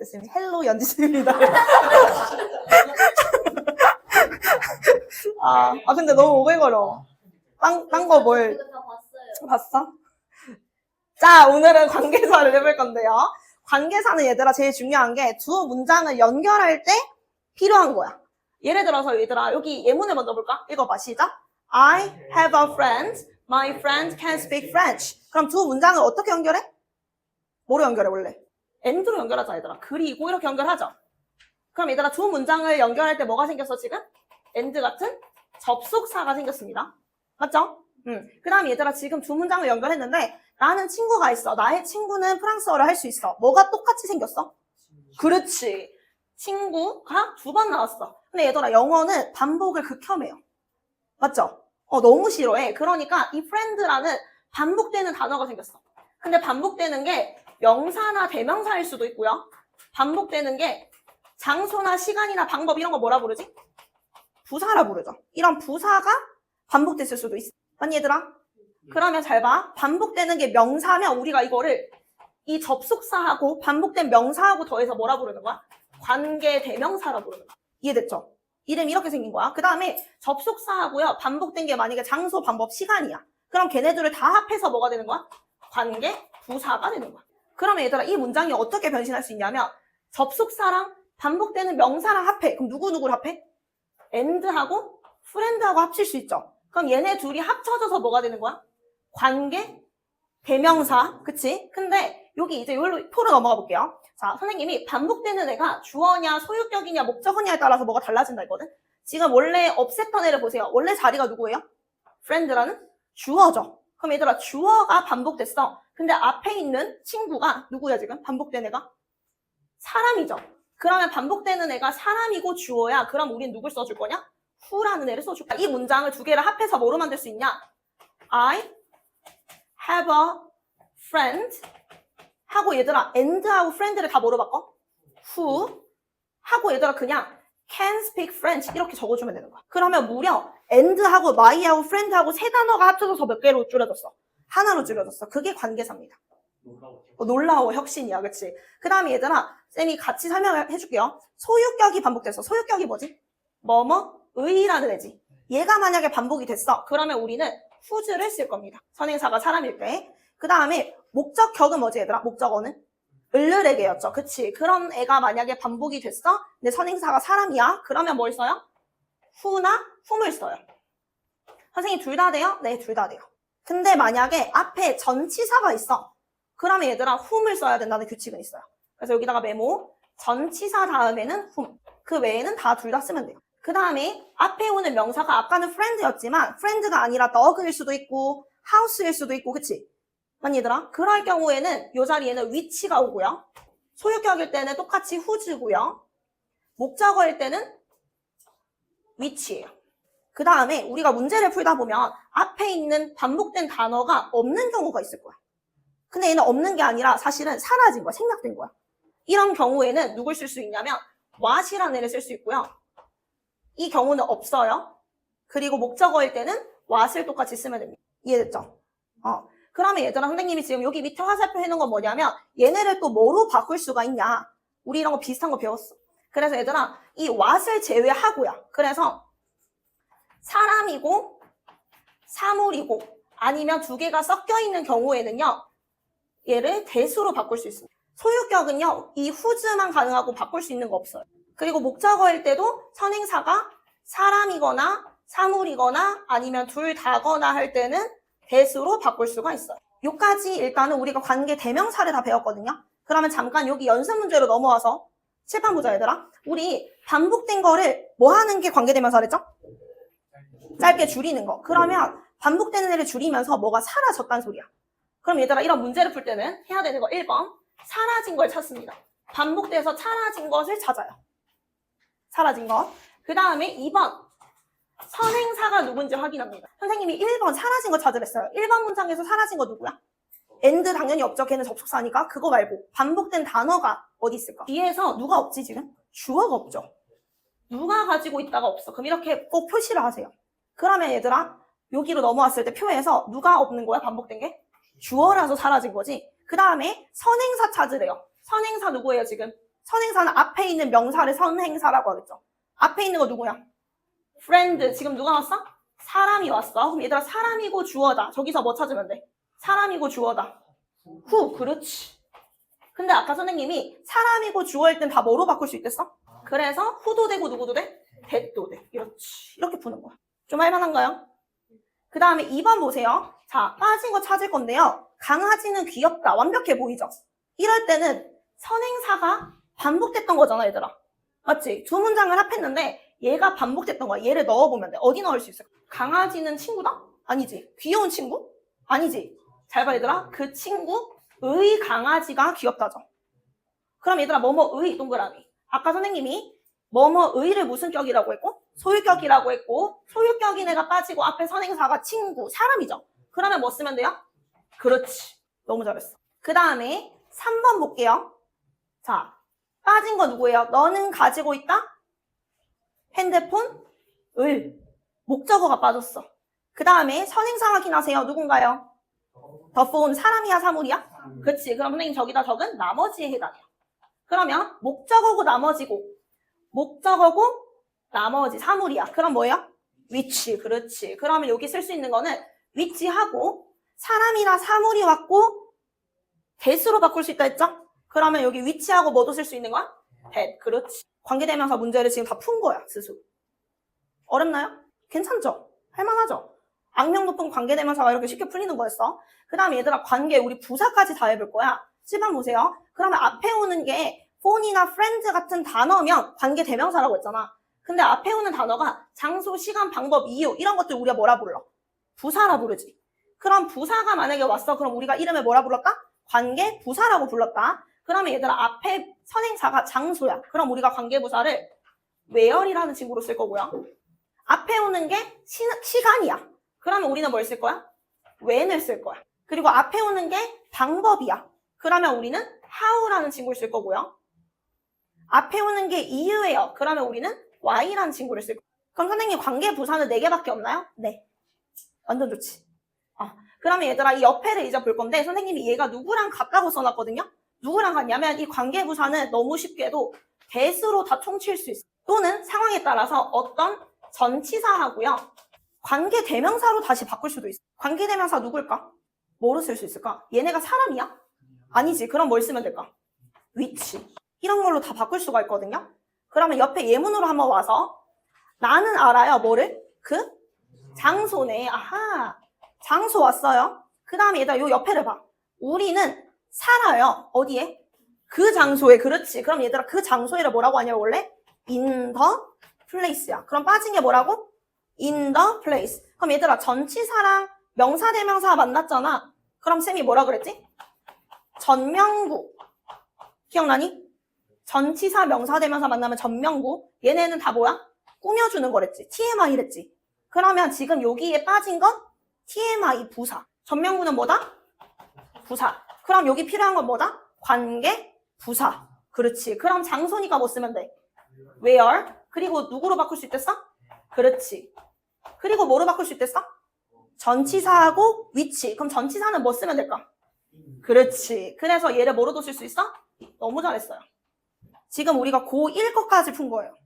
됐습니다. 헬로 연지입니다. 근데 너무 오글거려. 딴 거 뭘 이거 다 봤어요. 봤어? 자, 오늘은 관계사를 해볼 건데요. 관계사는 얘들아 제일 중요한 게 두 문장을 연결할 때 필요한 거야. 예를 들어서 얘들아 여기 예문을 먼저 볼까? 읽어봐. 시작. I have a friend. My friend can speak French. 그럼 두 문장을 어떻게 연결해? 뭐로 연결해 원래? and로 연결하자 얘들아. 그리고 이렇게 연결하죠. 그럼 얘들아 두 문장을 연결할 때 뭐가 생겼어 지금? and 같은 접속사가 생겼습니다. 맞죠? 그 다음에 얘들아 지금 두 문장을 연결했는데 나는 친구가 있어. 나의 친구는 프랑스어를 할 수 있어. 뭐가 똑같이 생겼어? 그렇지. 친구가 두 번 나왔어. 근데 얘들아 영어는 반복을 극혐해요. 맞죠? 너무 싫어해. 그러니까 이 friend라는 반복되는 단어가 생겼어. 근데 반복되는 게 명사나 대명사일 수도 있고요. 반복되는 게 장소나 시간이나 방법 이런 거 뭐라 부르지? 부사라 부르죠. 이런 부사가 반복됐을 수도 있어. 맞니 얘들아? 그러면 잘 봐. 반복되는 게 명사면 우리가 이거를 이 접속사하고 반복된 명사하고 더해서 뭐라 부르는 거야? 관계 대명사라 부르는 거야. 이해됐죠? 이름이 이렇게 생긴 거야. 그 다음에 접속사하고요. 반복된 게 만약에 장소, 방법, 시간이야. 그럼 걔네들을 다 합해서 뭐가 되는 거야? 관계 부사가 되는 거야. 그러면 얘들아 이 문장이 어떻게 변신할 수 있냐면 접속사랑 반복되는 명사랑 합해. 그럼 누구누구를 합해? and하고 friend하고 합칠 수 있죠. 그럼 얘네 둘이 합쳐져서 뭐가 되는 거야? 관계 대명사. 그치? 근데 여기 이제 여기로 표로 넘어가 볼게요. 자, 선생님이 반복되는 애가 주어냐 소유격이냐 목적어냐에 따라서 뭐가 달라진다 했거든. 지금 원래 없앴던 애를 보세요. 원래 자리가 누구예요? friend라는 주어죠. 그럼 얘들아 주어가 반복됐어. 근데 앞에 있는 친구가 누구야 지금? 반복된 애가? 사람이죠. 그러면 반복되는 애가 사람이고 주어야. 그럼 우린 누굴 써줄 거냐? who라는 애를 써줄 거야. 이 문장을 두 개를 합해서 뭐로 만들 수 있냐? I have a friend 하고 얘들아 and하고 friend를 다 뭐로 바꿔? who 하고 얘들아 그냥 can speak French 이렇게 적어주면 되는 거야. 그러면 무려 and하고 my하고 friend하고 세 단어가 합쳐져서 몇 개로 줄여졌어? 하나로 줄여졌어. 그게 관계사입니다. 놀라워 혁신이야. 그치? 그 다음에 얘들아 쌤이 같이 설명을 해줄게요. 소유격이 반복됐어. 소유격이 뭐지? 뭐뭐의라는 애지. 얘가 만약에 반복이 됐어. 그러면 우리는 whose를 쓸 겁니다. 선행사가 사람일 때. 그 다음에 목적격은 뭐지 얘들아? 목적어는? 을르에게였죠. 그치? 그런 애가 만약에 반복이 됐어? 근데 선행사가 사람이야? 그러면 뭘 써요? who나 whom을 써요. 선생님 둘 다 돼요? 네, 둘 다 돼요. 근데 만약에 앞에 전치사가 있어. 그러면 얘들아 whom을 써야 된다는 규칙은 있어요. 그래서 여기다가 메모. 전치사 다음에는 whom. 그 외에는 다 둘 다 쓰면 돼요. 그 다음에 앞에 오는 명사가 아까는 friend였지만 friend가 아니라 dog일 수도 있고 house일 수도 있고 그치? 맞니 얘들아? 그럴 경우에는 이 자리에는 which가 오고요. 소유격일 때는 똑같이 whose고요. 목적어일 때는 which예요. 그 다음에 우리가 문제를 풀다 보면 앞에 있는 반복된 단어가 없는 경우가 있을 거야. 근데 얘는 없는 게 아니라 사실은 사라진 거야. 생략된 거야. 이런 경우에는 누굴 쓸 수 있냐면 what이라는 애를 쓸 수 있고요. 이 경우는 없어요. 그리고 목적어일 때는 what을 똑같이 쓰면 됩니다. 이해됐죠? 그러면 얘들아 선생님이 지금 여기 밑에 화살표 해놓은 건 뭐냐면 얘네를 또 뭐로 바꿀 수가 있냐. 우리 이런 거 비슷한 거 배웠어. 그래서 얘들아 이 what을 제외하고요. 그래서 사람이고 사물이고 아니면 두 개가 섞여 있는 경우에는요. 얘를 대수로 바꿀 수 있습니다. 소유격은요. 이 whose만 가능하고 바꿀 수 있는 거 없어요. 그리고 목적어일 때도 선행사가 사람이거나 사물이거나 아니면 둘 다거나 할 때는 대수로 바꿀 수가 있어요. 요까지 일단은 우리가 관계 대명사를 다 배웠거든요. 그러면 잠깐 여기 연습 문제로 넘어와서 칠판 보자 얘들아. 우리 반복된 거를 뭐 하는 게 관계 대명사랬죠? 짧게 줄이는 거. 그러면 반복되는 애를 줄이면서 뭐가 사라졌다는 소리야. 그럼 얘들아 이런 문제를 풀 때는 해야 되는 거 1번 사라진 걸 찾습니다. 반복돼서 사라진 것을 찾아요. 사라진 것. 그 다음에 2번 선행사가 누군지 확인합니다. 선생님이 1번 사라진 거 찾으랬어요. 1번 문장에서 사라진 거 누구야? and 당연히 없죠. 걔는 접속사니까. 그거 말고 반복된 단어가 어디 있을까? 뒤에서 누가 없지 지금? 주어가 없죠. 누가 가지고 있다가 없어. 그럼 이렇게 꼭 표시를 하세요. 그러면 얘들아 여기로 넘어왔을 때 표에서 누가 없는 거야? 반복된 게? 주어라서 사라진 거지. 그 다음에 선행사 찾으래요. 선행사 누구예요 지금? 선행사는 앞에 있는 명사를 선행사라고 하겠죠. 앞에 있는 거 누구야? friend. 지금 누가 왔어? 사람이 왔어. 그럼 얘들아 사람이고 주어다. 저기서 뭐 찾으면 돼? 사람이고 주어다. who. 그렇지. 근데 아까 선생님이 사람이고 주어일 땐 다 뭐로 바꿀 수 있댔어? 그래서 who도 되고 누구도 돼? that도 돼. 이렇지. 이렇게 푸는 거야. 좀 할만한가요? 그 다음에 2번 보세요. 자, 빠진 거 찾을 건데요. 강아지는 귀엽다. 완벽해 보이죠? 이럴 때는 선행사가 반복됐던 거잖아, 얘들아. 맞지? 두 문장을 합했는데 얘가 반복됐던 거야. 얘를 넣어보면 돼. 어디 넣을 수 있을까? 강아지는 친구다? 아니지. 귀여운 친구? 아니지. 잘 봐, 얘들아. 그 친구의 강아지가 귀엽다죠. 그럼 얘들아, 뭐뭐의 동그라미. 아까 선생님이 뭐뭐의를 무슨 격이라고 했고? 소유격이라고 했고, 소유격인 애가 빠지고 앞에 선행사가 친구, 사람이죠. 그러면 뭐 쓰면 돼요? 그렇지. 너무 잘했어. 그 다음에 3번 볼게요. 자, 빠진 거 누구예요? 너는 가지고 있다? 핸드폰을. 목적어가 빠졌어. 그 다음에 선행사 확인하세요. 누군가요? the phone. 사람이야, 사물이야? 그치. 그럼 선생님 저기다 적은 나머지에 해당해요. 그러면 목적어고 나머지고, 목적어고 나머지 사물이야. 그럼 뭐예요? which. 그렇지. 그러면 여기 쓸 수 있는 거는 which하고 사람이나 사물이 왔고 that으로 바꿀 수 있다 했죠? 그러면 여기 which하고 뭐도 쓸 수 있는 거야? that. 그렇지. 관계대명사 문제를 지금 다 푼 거야, 스스로. 어렵나요? 괜찮죠? 할만하죠? 악명 높은 관계대명사가 이렇게 쉽게 풀리는 거였어. 그 다음에 얘들아, 관계, 우리 부사까지 다 해볼 거야. 7번 보세요. 그러면 앞에 오는 게 phone이나 friend 같은 단어면 관계대명사라고 했잖아. 근데 앞에 오는 단어가 장소, 시간, 방법, 이유 이런 것들 우리가 뭐라 불러? 부사라 부르지. 그럼 부사가 만약에 왔어. 그럼 우리가 이름을 뭐라 불렀다? 관계 부사라고 불렀다. 그러면 얘들아, 앞에 선행사가 장소야. 그럼 우리가 관계부사를 where이라는 친구로 쓸 거고요. 앞에 오는 게 시간이야. 그러면 우리는 뭘 쓸 거야? when을 쓸 거야. 그리고 앞에 오는 게 방법이야. 그러면 우리는 how라는 친구를 쓸 거고요. 앞에 오는 게 이유예요. 그러면 우리는 why라는 친구를 쓸 거야. 그럼 선생님 관계부사는 4개밖에 없나요? 네. 완전 좋지. 그러면 얘들아, 이 옆에를 이제 볼 건데 선생님이 얘가 누구랑 같다고 써놨거든요. 누구랑 같냐면 이 관계부사는 너무 쉽게도 that으로 다 총칠 수 있어. 또는 상황에 따라서 어떤 전치사하고요. 관계대명사로 다시 바꿀 수도 있어. 관계대명사 누굴까? 뭐로 쓸 수 있을까? 얘네가 사람이야? 아니지. 그럼 뭘 쓰면 될까? which. 이런 걸로 다 바꿀 수가 있거든요. 그러면 옆에 예문으로 한번 와서 나는 알아요. 뭐를? 그 장소네. 아하. 장소 왔어요. 그 다음에 얘들아, 요 옆에를 봐. 우리는 살아요. 어디에? 그 장소에. 그렇지. 그럼 얘들아, 그 장소에를 뭐라고 하냐면 원래 in the place야. 그럼 빠진 게 뭐라고? in the place. 그럼 얘들아, 전치사랑 명사대명사 만났잖아. 그럼 쌤이 뭐라 그랬지? 전명구. 기억나니? 전치사 명사대명사 만나면 전명구. 얘네는 다 뭐야? 꾸며주는 거랬지. TMI랬지. 그러면 지금 여기에 빠진 건 TMI 부사. 전명구는 뭐다? 부사. 그럼 여기 필요한 건 뭐다? 관계 부사. 그렇지. 그럼 장소니까 뭐 쓰면 돼? where. 그리고 누구로 바꿀 수 있댔어? 그렇지. 그리고 뭐로 바꿀 수 있댔어? 전치사하고 which. 그럼 전치사는 뭐 쓰면 될까? 그렇지. 그래서 얘를 뭐로도 쓸 수 있어? 너무 잘했어요. 지금 우리가 고1 것까지 푼 거예요.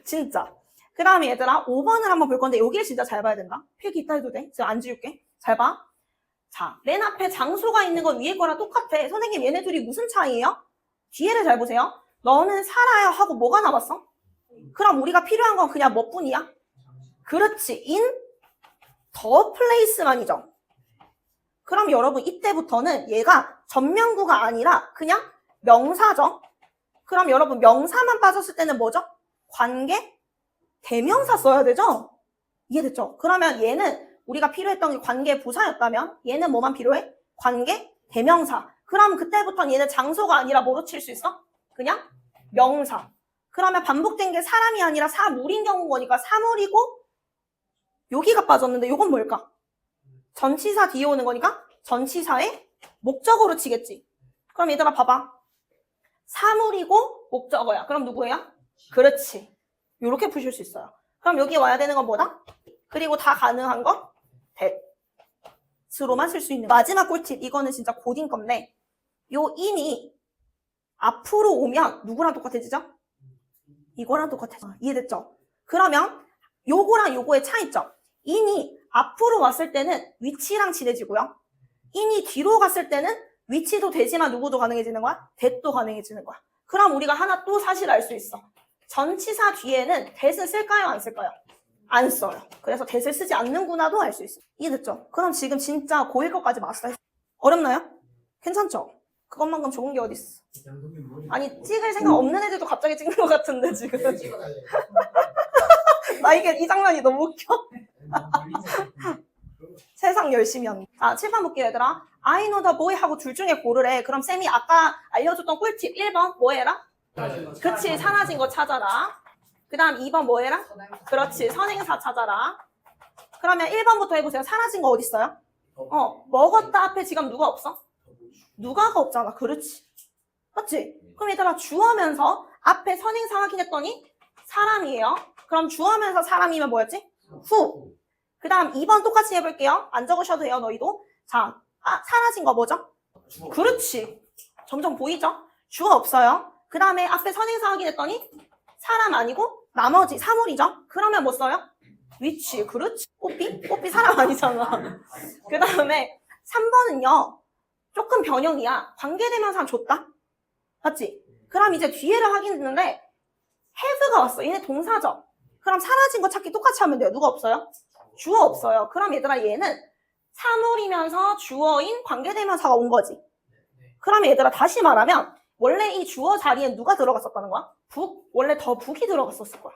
진짜. 그 다음에 얘들아, 5번을 한번 볼 건데 여기를 진짜 잘 봐야 된다. 필기 이따 해도 돼? 제가 안 지울게. 잘 봐. 자, 맨 앞에 장소가 있는 건 위에 거랑 똑같아. 선생님, 얘네 둘이 무슨 차이예요? 뒤에를 잘 보세요. 너는 살아요 하고 뭐가 남았어? 그럼 우리가 필요한 건 그냥 뭐뿐이야? 그렇지. in the place만이죠. 그럼 여러분, 이때부터는 얘가 전명구가 아니라 그냥 명사죠. 그럼 여러분, 명사만 빠졌을 때는 뭐죠? 관계 대명사 써야 되죠? 이해됐죠? 그러면 얘는 우리가 필요했던 게 관계 부사였다면 얘는 뭐만 필요해? 관계 대명사. 그럼 그때부터는 얘는 장소가 아니라 뭐로 칠 수 있어? 그냥 명사. 그러면 반복된 게 사람이 아니라 사물인 경우인 거니까 사물이고 여기가 빠졌는데 이건 뭘까? 전치사 뒤에 오는 거니까 전치사의 목적어로 치겠지. 그럼 얘들아 봐봐. 사물이고 목적어야. 그럼 누구예요? 그렇지. 이렇게 푸실 수 있어요. 그럼 여기 와야 되는 건 뭐다? 그리고 다 가능한 거? that으로만 쓸 수 있는. 마지막 꿀팁. 이거는 진짜 고딩 건데 요 in이 앞으로 오면 누구랑 똑같아지죠? 이거랑 똑같아져. 이해됐죠? 그러면 요거랑 요거의 차이점. in이 앞으로 왔을 때는 위치랑 친해지고요. in이 뒤로 갔을 때는 위치도 되지만 누구도 가능해지는 거야? that도 가능해지는 거야. 그럼 우리가 하나 또 사실 알 수 있어. 전치사 뒤에는 that은 쓸까요? 안 쓸까요? 안 써요. 그래서 that을 쓰지 않는구나도 알 수 있어. 이해됐죠? 그럼 지금 진짜 고1 것까지 마스터했어. 어렵나요? 괜찮죠? 그것만큼 좋은 게 어딨어. 아니 찍을 생각 없는 애들도 갑자기 찍는 것 같은데 지금. 나 이게 이 장면이 너무 웃겨. 세상 열심히 한다. 자, 7번 볼게요, 얘들아. I know the boy 하고 둘 중에 고르래. 그럼 쌤이 아까 알려줬던 꿀팁 1번 뭐 해라? 그치, 사라진 거 찾아라. 그 다음 2번 뭐 해라? 그렇지, 선행사 찾아라. 그러면 1번부터 해보세요. 사라진 거 어디 있어요? 먹었다 앞에 지금 누가 없어? 누가가 없잖아. 그렇지. 맞지? 그럼 얘들아 주어면서 앞에 선행사 확인했더니 사람이에요. 그럼 주어면서 사람이면 뭐였지? 후. 그 다음 2번 똑같이 해볼게요. 안 적으셔도 돼요, 너희도. 자, 사라진 거 뭐죠? 그렇지. 점점 보이죠? 주어 없어요. 그 다음에 앞에 선행사 확인했더니 사람 아니고 나머지 사물이죠? 그러면 뭐 써요? 위치. 그렇지. 뽀삐 사람 아니잖아. 그 다음에 3번은요. 조금 변형이야. 관계대명사 줬다? 맞지? 그럼 이제 뒤에를 확인했는데 have가 왔어. 얘네 동사죠? 그럼 사라진 거 찾기 똑같이 하면 돼요. 누가 없어요? 주어 없어요. 그럼 얘들아 얘는 사물이면서 주어인 관계대명사가 온 거지. 그럼 얘들아 다시 말하면 원래 이 주어 자리에 누가 들어갔었다는 거야? 북? 원래 더 북이 들어갔었을 거야.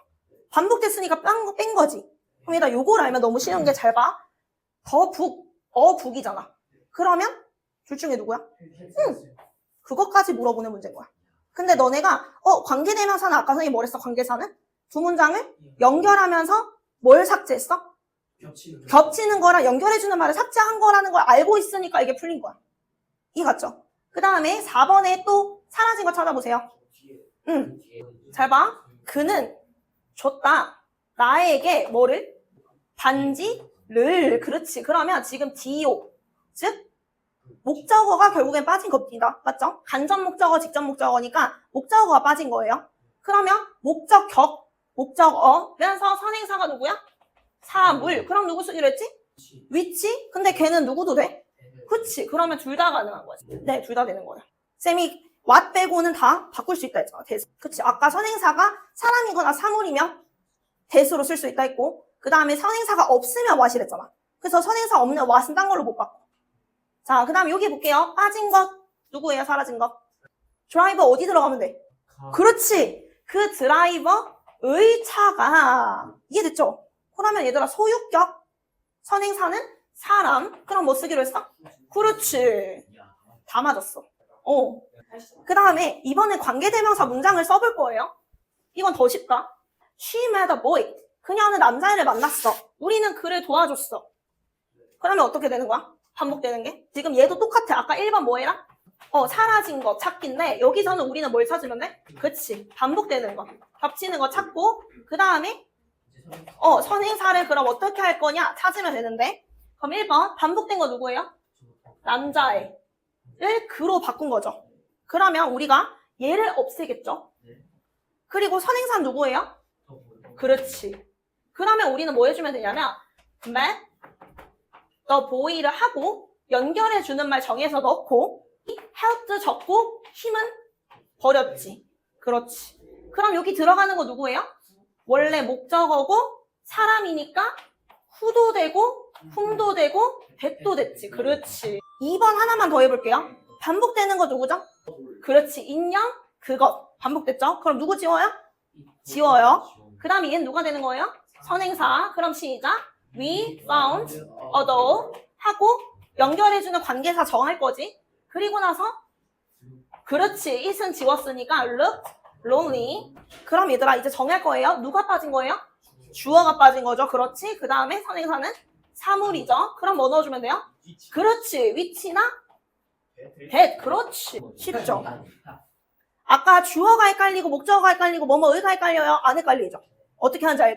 반복됐으니까 뺀 거지. 그럼 얘들아 요걸 알면 너무 쉬운 게 잘 봐. 더 북, 북이잖아. 그러면 둘 중에 누구야? 그것까지 물어보는 문제인 거야. 근데 너네가 관계대명사는 아까 선생님이 뭐랬어? 관계사는? 두 문장을 연결하면서 뭘 삭제했어? 겹치는 거랑 연결해주는 말을 삭제한 거라는 걸 알고 있으니까 이게 풀린 거야. 이해 갔죠? 그 다음에 4번에 또 사라진 거 찾아보세요. 잘 봐. 그는 줬다. 나에게 뭐를? 반지를. 그렇지. 그러면 지금 do, 즉 목적어가 결국엔 빠진 겁니다. 맞죠? 간접 목적어, 직접 목적어니까 목적어가 빠진 거예요. 그러면 목적어면서 선행사가 누구야? 사물. 그럼 누구 쓰기로 했지? 위치? 근데 걔는 누구도 돼? 그치. 그러면 둘 다 가능한 거지. 네, 둘 다 되는 거예요. 쌤이 what 빼고는 다 바꿀 수 있다 했잖아. 그치. 아까 선행사가 사람이거나 사물이면 that으로 쓸 수 있다 했고, 그 다음에 선행사가 없으면 what이랬잖아. 그래서 선행사 없는 what은 딴 걸로 못 바꿔. 자, 그 다음 여기 볼게요. 빠진 것. 누구예요? 사라진 것. 드라이버 어디 들어가면 돼? 그렇지. 그 드라이버의 차가. 이해됐죠? 그러면 얘들아 소유격. 선행사는 사람. 그럼 뭐 쓰기로 했어? 그렇지. 다 맞았어. 그 다음에 이번에 관계대명사 문장을 써볼 거예요. 이건 더 쉽다. She met a boy. 그녀는 남자애를 만났어. 우리는 그를 도와줬어. 그러면 어떻게 되는 거야? 반복되는 게? 지금 얘도 똑같아. 아까 1번 뭐 해라? 사라진 거 찾기인데 여기서는 우리는 뭘 찾으면 돼? 그치. 반복되는 거. 겹치는 거 찾고 그 다음에 선행사를 그럼 어떻게 할 거냐? 찾으면 되는데 그럼 1번 반복된 거 누구예요? 남자애를 그로 바꾼 거죠. 그러면 우리가 얘를 없애겠죠? 그리고 선행사는 누구예요? 그렇지. 그러면 우리는 뭐 해주면 되냐면 met the boy를 하고 연결해주는 말 정해서 넣고 helped 적고 힘은 버렸지. 그렇지. 그럼 여기 들어가는 거 누구예요? 원래 목적어고 사람이니까 후도 되고 훔도 되고 that도 됐지. 그렇지. 2번 하나만 더 해볼게요. 반복되는 거 누구죠? 그렇지. 인형 그것. 반복됐죠? 그럼 누구 지워요? 지워요. 그 다음에 얘는 누가 되는 거예요? 선행사. 그럼 시작. We found a doll 하고 연결해주는 관계사 정할 거지. 그리고 나서 그렇지. it은 지웠으니까 look lonely. 그럼 얘들아 이제 정할 거예요. 누가 빠진 거예요? 주어가 빠진 거죠. 그렇지. 그 다음에 선행사는 사물이죠. 그럼 뭐 넣어주면 돼요? 그렇지. 위치나 that. 그렇지. 쉽죠? 아까 주어가 헷갈리고 목적어가 헷갈리고 뭐뭐의가 헷갈려요? 안 헷갈리죠? 어떻게 하는지 알겠죠?